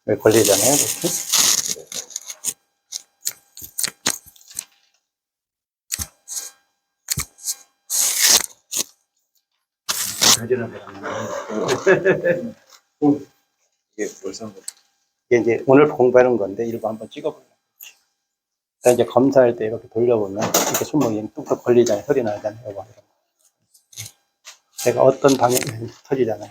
왜 걸리잖아요, 이렇게. 이게 벌써 이게 이제 오늘 공부하는 건데, 이거 한번 찍어보려고. 이제 검사할 때 이렇게 돌려보면, 이렇게 손목이 뚝뚝 걸리잖아요. 소리 나잖아요. 이거. 제가 어떤 방향에 터지잖아요.